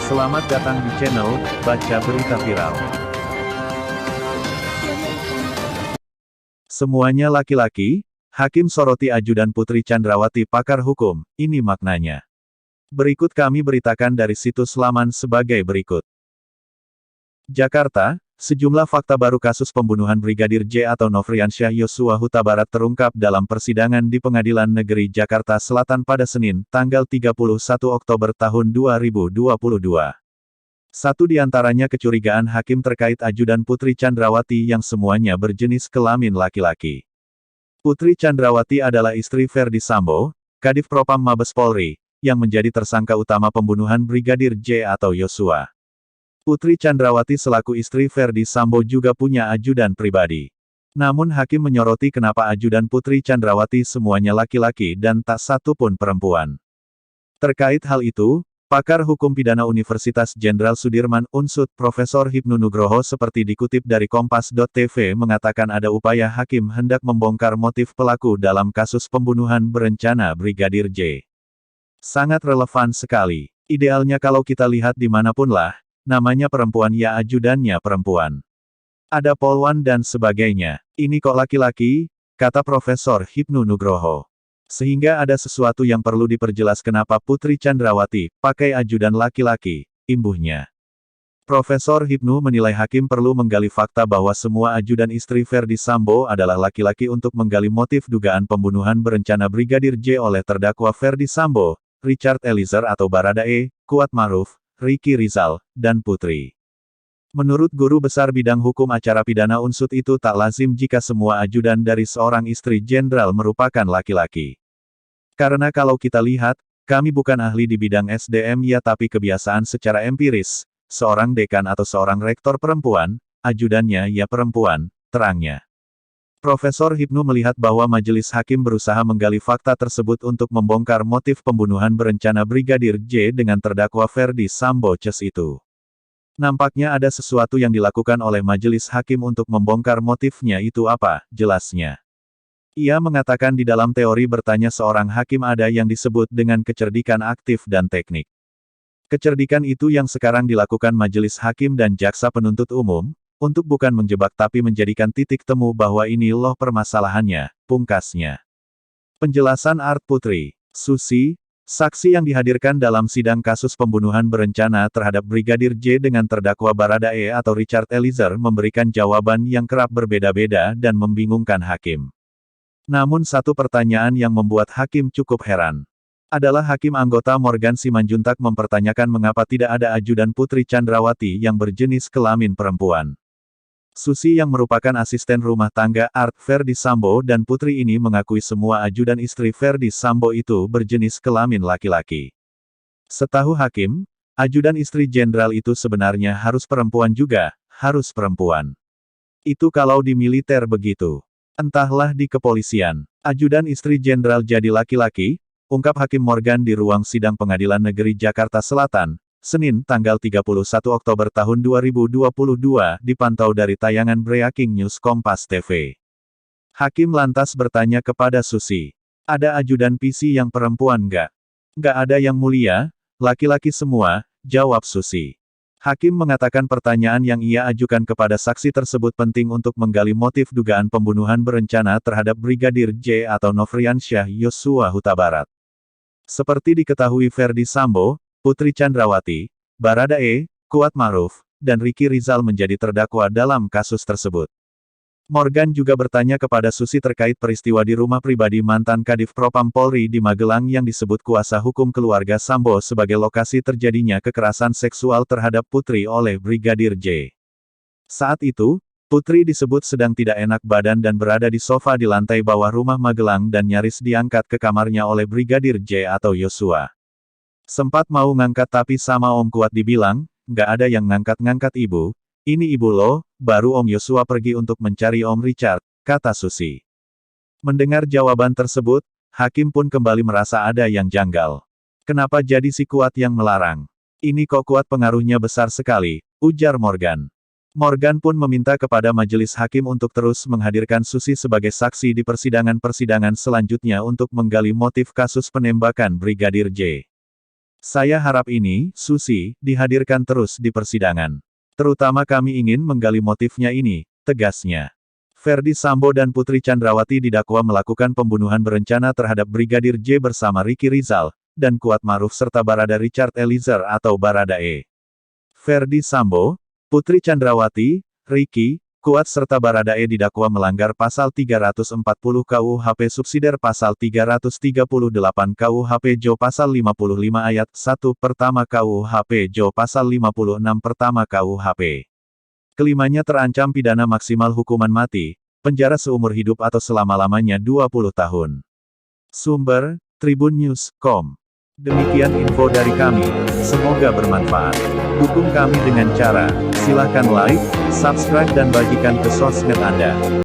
Selamat datang di channel Baca Berita Viral. Semuanya laki-laki, Hakim soroti ajudan Putri Chandrawati pakar hukum, ini maknanya. Berikut kami beritakan dari situs laman sebagai berikut. Jakarta, sejumlah fakta baru kasus pembunuhan Brigadir J atau Nofriansyah Yosua Huta Barat terungkap dalam persidangan di Pengadilan Negeri Jakarta Selatan pada Senin, tanggal 31 Oktober tahun 2022. Satu di antaranya kecurigaan hakim terkait ajudan Putri Chandrawati yang semuanya berjenis kelamin laki-laki. Putri Chandrawati adalah istri Ferdi Sambo, Kadif Propam Mabes Polri, yang menjadi tersangka utama pembunuhan Brigadir J atau Yosua. Putri Chandrawati selaku istri Ferdi Sambo juga punya ajudan pribadi. Namun hakim menyoroti kenapa ajudan Putri Chandrawati semuanya laki-laki dan tak satu pun perempuan. Terkait hal itu, pakar hukum pidana Universitas Jenderal Sudirman Unsud Profesor Hipnu Nugroho seperti dikutip dari Kompas.tv mengatakan ada upaya hakim hendak membongkar motif pelaku dalam kasus pembunuhan berencana Brigadir J. Sangat relevan sekali. Idealnya kalau kita lihat dimanapun lah, namanya perempuan ya ajudannya perempuan. Ada polwan dan sebagainya. Ini kok laki-laki, kata Profesor Hipnu Nugroho. Sehingga ada sesuatu yang perlu diperjelas kenapa Putri Chandrawati pakai ajudan laki-laki, imbuhnya. Profesor Hipnu menilai hakim perlu menggali fakta bahwa semua ajudan istri Ferdi Sambo adalah laki-laki untuk menggali motif dugaan pembunuhan berencana Brigadir J oleh terdakwa Ferdi Sambo, Richard Eliezer atau Baradae, Kuat Maruf, Ricky Rizal, dan Putri. Menurut Guru Besar Bidang Hukum Acara Pidana Unsud itu tak lazim jika semua ajudan dari seorang istri jenderal merupakan laki-laki. Karena kalau kita lihat, kami bukan ahli di bidang SDM ya tapi kebiasaan secara empiris, seorang dekan atau seorang rektor perempuan, ajudannya ya perempuan, terangnya. Profesor Hipnu melihat bahwa majelis hakim berusaha menggali fakta tersebut untuk membongkar motif pembunuhan berencana Brigadir J dengan terdakwa Ferdi Sambo Ces itu. Nampaknya ada sesuatu yang dilakukan oleh majelis hakim untuk membongkar motifnya itu apa, jelasnya. Ia mengatakan di dalam teori bertanya seorang hakim ada yang disebut dengan kecerdikan aktif dan teknik. Kecerdikan itu yang sekarang dilakukan majelis hakim dan jaksa penuntut umum, untuk bukan menjebak tapi menjadikan titik temu bahwa ini loh permasalahannya, pungkasnya. Penjelasan Art Putri Susi, saksi yang dihadirkan dalam sidang kasus pembunuhan berencana terhadap Brigadir J dengan terdakwa Baradae atau Richard Eliezer memberikan jawaban yang kerap berbeda-beda dan membingungkan hakim. Namun satu pertanyaan yang membuat hakim cukup heran. Adalah hakim anggota Morgan Simanjuntak mempertanyakan mengapa tidak ada ajudan Putri Chandrawati yang berjenis kelamin perempuan. Susi yang merupakan asisten rumah tangga Art Ferdi Sambo dan Putri ini mengakui semua ajudan istri Ferdi Sambo itu berjenis kelamin laki-laki. Setahu hakim, ajudan istri jenderal itu sebenarnya harus perempuan juga, harus perempuan. Itu kalau di militer begitu. Entahlah di kepolisian, ajudan istri jenderal jadi laki-laki, ungkap Hakim Morgan di ruang sidang Pengadilan Negeri Jakarta Selatan, Senin tanggal 31 Oktober tahun 2022 dipantau dari tayangan Breaking News Kompas TV. Hakim lantas bertanya kepada Susi, ada ajudan PC yang perempuan nggak? Nggak ada yang mulia, laki-laki semua, jawab Susi. Hakim mengatakan pertanyaan yang ia ajukan kepada saksi tersebut penting untuk menggali motif dugaan pembunuhan berencana terhadap Brigadir J atau Nofriansyah Yosua Huta Barat. Seperti diketahui Ferdi Sambo, Putri Chandrawati, Baradae, Kuat Maruf, dan Ricky Rizal menjadi terdakwa dalam kasus tersebut. Morgan juga bertanya kepada Susi terkait peristiwa di rumah pribadi mantan Kadif Propam Polri di Magelang yang disebut kuasa hukum keluarga Sambo sebagai lokasi terjadinya kekerasan seksual terhadap Putri oleh Brigadir J. Saat itu, Putri disebut sedang tidak enak badan dan berada di sofa di lantai bawah rumah Magelang dan nyaris diangkat ke kamarnya oleh Brigadir J atau Yosua. Sempat mau ngangkat tapi sama Om Kuat dibilang, nggak ada yang ngangkat-ngangkat ibu, ini ibu lo, baru Om Yosua pergi untuk mencari Om Richard, kata Susi. Mendengar jawaban tersebut, hakim pun kembali merasa ada yang janggal. Kenapa jadi si Kuat yang melarang? Ini kok Kuat pengaruhnya besar sekali, ujar Morgan. Morgan pun meminta kepada majelis hakim untuk terus menghadirkan Susi sebagai saksi di persidangan-persidangan selanjutnya untuk menggali motif kasus penembakan Brigadir J. Saya harap ini, Susi, dihadirkan terus di persidangan. Terutama kami ingin menggali motifnya ini, tegasnya. Ferdi Sambo dan Putri Chandrawati didakwa melakukan pembunuhan berencana terhadap Brigadir J bersama Ricky Rizal, dan Kuat Maruf serta Barada Richard Eliezer atau Baradae. Ferdi Sambo, Putri Chandrawati, Ricky, Kuat serta Baradae didakwa melanggar pasal 340 KUHP subsidiar pasal 338 KUHP Jo pasal 55 ayat 1 pertama KUHP Jo pasal 56 pertama KUHP. Kelimanya terancam pidana maksimal hukuman mati, penjara seumur hidup atau selama-lamanya 20 tahun. Sumber, tribunnews.com. Demikian info dari kami, semoga bermanfaat. Dukung kami dengan cara, silakan like, subscribe dan bagikan ke sosmed Anda.